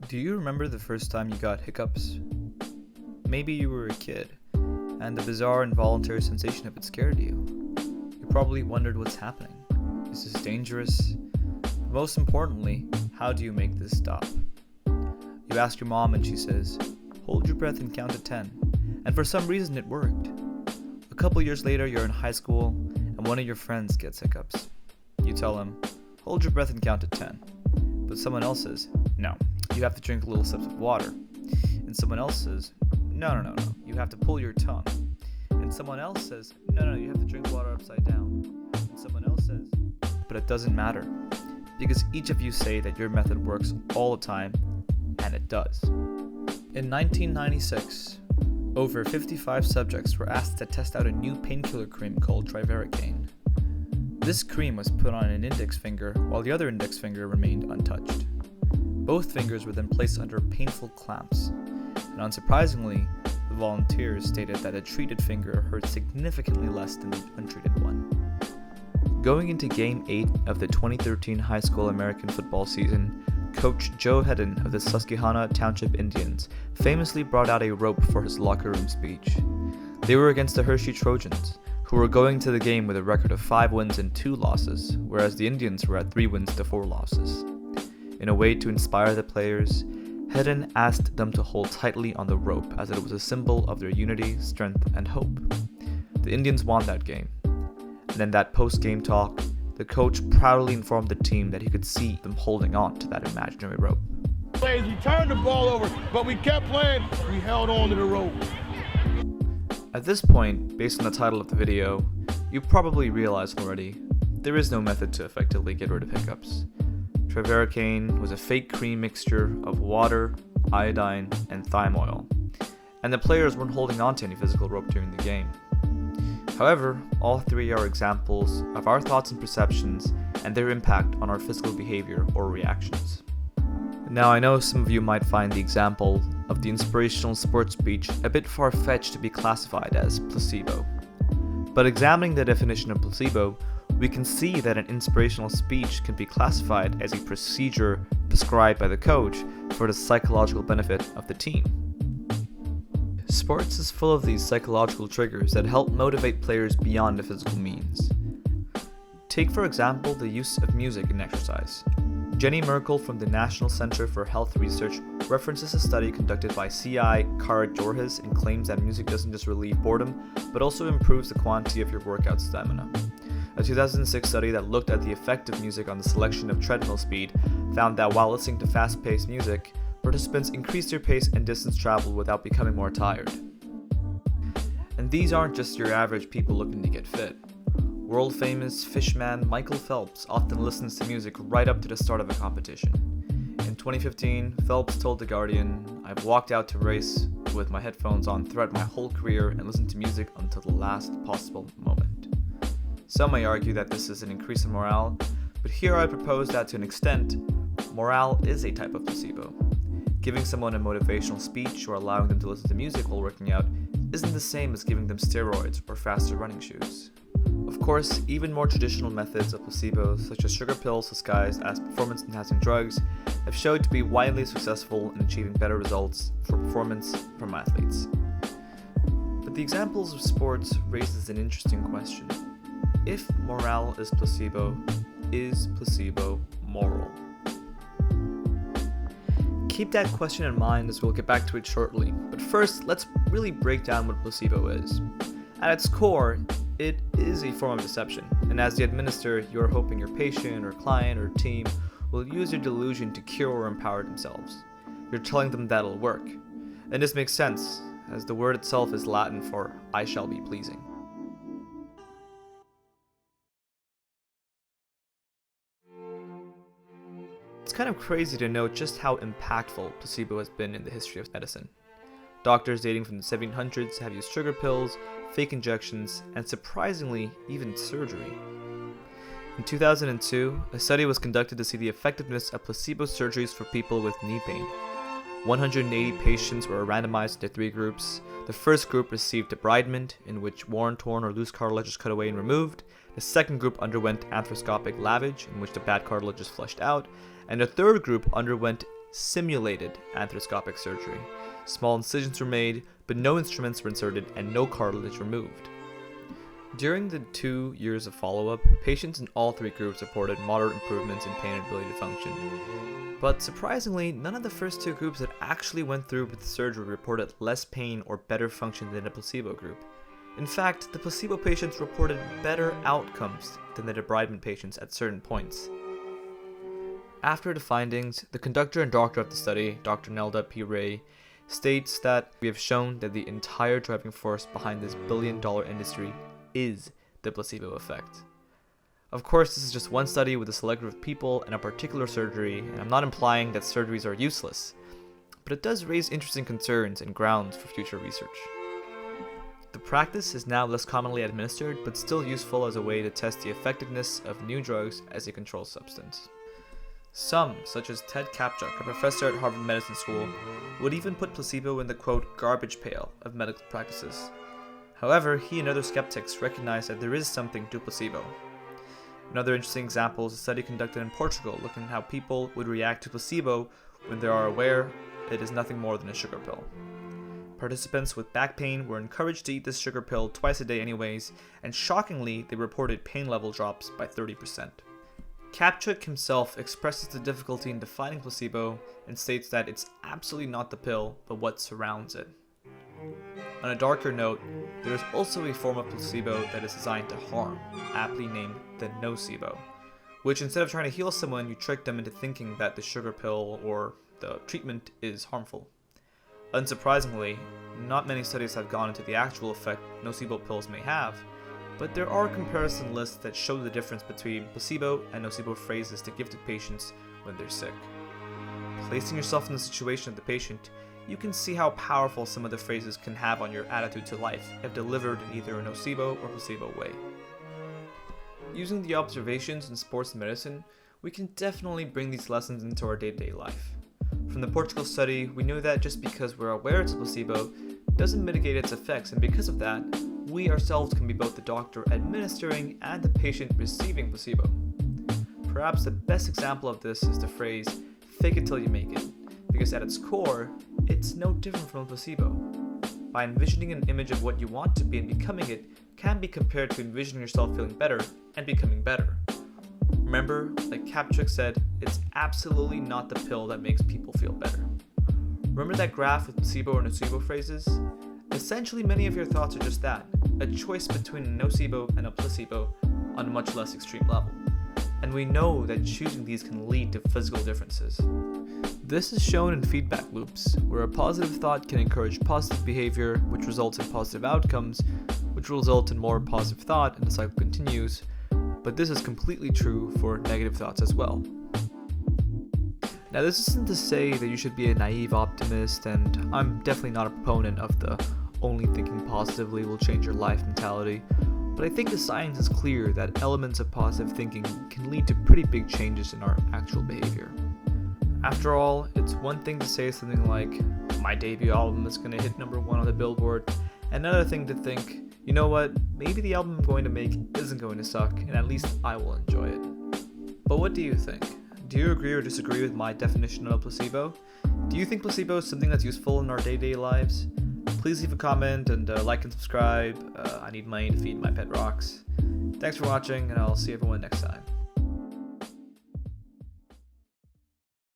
Do you remember the first time you got hiccups? Maybe you were a kid, and the bizarre involuntary sensation of it scared you. You probably wondered what's happening. Is this dangerous? Most importantly, how do you make this stop? You ask your mom and she says, hold your breath and count to 10. And for some reason it worked. A couple years later you're in high school and one of your friends gets hiccups. You tell him, hold your breath and count to 10. But someone else says, no, you have to drink little sips of water. And someone else says, no, you have to pull your tongue. And someone else says, no, you have to drink water upside down. And someone else says, but it doesn't matter, because each of you say that your method works all the time, and it does. In 1996, over 55 subjects were asked to test out a new painkiller cream called trivaricane. This cream was put on an index finger while the other index finger remained untouched. Both fingers were then placed under painful clamps, and unsurprisingly, the volunteers stated that a treated finger hurt significantly less than the untreated one. Going into Game 8 of the 2013 high school American football season, Coach Joe Hedden of the Susquehanna Township Indians famously brought out a rope for his locker room speech. They were against the Hershey Trojans, who were going to the game with a record of 5 wins and 2 losses, whereas the Indians were at 3 wins to 4 losses. In a way to inspire the players, Hedden asked them to hold tightly on the rope as it was a symbol of their unity, strength, and hope. The Indians won that game. And in that post-game talk, the coach proudly informed the team that he could see them holding on to that imaginary rope. We turned the ball over, but we kept playing. We held on to the rope. At this point, based on the title of the video, you probably realized already, there is no method to effectively get rid of hiccups. Trivaricane was a fake cream mixture of water, iodine, and thyme oil, and the players weren't holding on to any physical rope during the game. However, all three are examples of our thoughts and perceptions and their impact on our physical behavior or reactions. Now, I know some of you might find the example of the inspirational sports speech a bit far-fetched to be classified as placebo. But examining the definition of placebo, we can see that an inspirational speech can be classified as a procedure prescribed by the coach for the psychological benefit of the team. Sports is full of these psychological triggers that help motivate players beyond the physical means. Take for example the use of music in exercise. Jenny Merkel from the National Center for Health Research references a study conducted by C.I. Karagiorgis and claims that music doesn't just relieve boredom, but also improves the quantity of your workout stamina. A 2006 study that looked at the effect of music on the selection of treadmill speed found that while listening to fast-paced music, participants increased their pace and distance traveled without becoming more tired. And these aren't just your average people looking to get fit. World-famous fishman Michael Phelps often listens to music right up to the start of a competition. In 2015, Phelps told The Guardian, "I've walked out to race with my headphones on throughout my whole career and listened to music until the last possible moment." Some may argue that this is an increase in morale, but here I propose that to an extent, morale is a type of placebo. Giving someone a motivational speech or allowing them to listen to music while working out isn't the same as giving them steroids or faster running shoes. Of course, even more traditional methods of placebo, such as sugar pills disguised as performance-enhancing drugs, have shown to be widely successful in achieving better results for performance from athletes. But the examples of sports raises an interesting question. If morale is placebo moral? Keep that question in mind as we'll get back to it shortly, but first let's really break down what placebo is. At its core, it is a form of deception, and as the administrator, you're hoping your patient or client or team will use your delusion to cure or empower themselves. You're telling them that'll work. And this makes sense, as the word itself is Latin for "I shall be pleasing." It's kind of crazy to note just how impactful placebo has been in the history of medicine. Doctors dating from the 1700s have used sugar pills, fake injections, and surprisingly, even surgery. In 2002, a study was conducted to see the effectiveness of placebo surgeries for people with knee pain. 180 patients were randomized into 3 groups. The first group received debridement, in which worn, torn, or loose cartilage is cut away and removed. The second group underwent arthroscopic lavage, in which the bad cartilage is flushed out. And the third group underwent simulated arthroscopic surgery. Small incisions were made, but no instruments were inserted and no cartilage removed. During the 2 years of follow-up, patients in all 3 groups reported moderate improvements in pain and ability to function. But surprisingly, none of the first 2 groups that actually went through with the surgery reported less pain or better function than the placebo group. In fact, the placebo patients reported better outcomes than the debridement patients at certain points. After the findings, the conductor and doctor of the study, Dr. Nelda P. Ray, states that we have shown that the entire driving force behind this billion-dollar industry is the placebo effect. Of course, this is just one study with a select group of people and a particular surgery, and I'm not implying that surgeries are useless, but it does raise interesting concerns and grounds for future research. The practice is now less commonly administered, but still useful as a way to test the effectiveness of new drugs as a control substance. Some, such as Ted Kapchuk, a professor at Harvard Medicine School, would even put placebo in the quote garbage pail of medical practices. However, he and other skeptics recognize that there is something to placebo. Another interesting example is a study conducted in Portugal looking at how people would react to placebo when they are aware it is nothing more than a sugar pill. Participants with back pain were encouraged to eat this sugar pill twice a day anyways, and shockingly, they reported pain level drops by 30%. Kapchuk himself expresses the difficulty in defining placebo and states that it's absolutely not the pill, but what surrounds it. On a darker note, there is also a form of placebo that is designed to harm, aptly named the nocebo, which instead of trying to heal someone, you trick them into thinking that the sugar pill or the treatment is harmful. Unsurprisingly, not many studies have gone into the actual effect nocebo pills may have, but there are comparison lists that show the difference between placebo and nocebo phrases to give to patients when they're sick. Placing yourself in the situation of the patient, you can see how powerful some of the phrases can have on your attitude to life if delivered in either a nocebo or placebo way. Using the observations in sports medicine, we can definitely bring these lessons into our day-to-day life. From the Portugal study, we know that just because we're aware it's a placebo doesn't mitigate its effects, and because of that, we ourselves can be both the doctor administering and the patient receiving placebo. Perhaps the best example of this is the phrase, "fake it till you make it," because at its core, it's no different from a placebo. By envisioning an image of what you want to be and becoming it can be compared to envisioning yourself feeling better and becoming better. Remember, like Kapchuk said, it's absolutely not the pill that makes people feel better. Remember that graph with placebo or nocebo phrases? Essentially, many of your thoughts are just that, a choice between a nocebo and a placebo on a much less extreme level. And we know that choosing these can lead to physical differences. This is shown in feedback loops, where a positive thought can encourage positive behavior, which results in positive outcomes, which will result in more positive thought, and the cycle continues. But this is completely true for negative thoughts as well. Now, this isn't to say that you should be a naive optimist, and I'm definitely not a proponent of the only thinking positively will change your life mentality, but I think the science is clear that elements of positive thinking can lead to pretty big changes in our actual behavior. After all, it's one thing to say something like, my debut album is going to hit number 1 on the Billboard, and another thing to think, you know what, maybe the album I'm going to make isn't going to suck, and at least I will enjoy it. But what do you think? Do you agree or disagree with my definition of a placebo? Do you think placebo is something that's useful in our day-to-day lives? Please leave a comment and like and subscribe. I need money to feed my pet rocks. Thanks for watching, and I'll see everyone next time.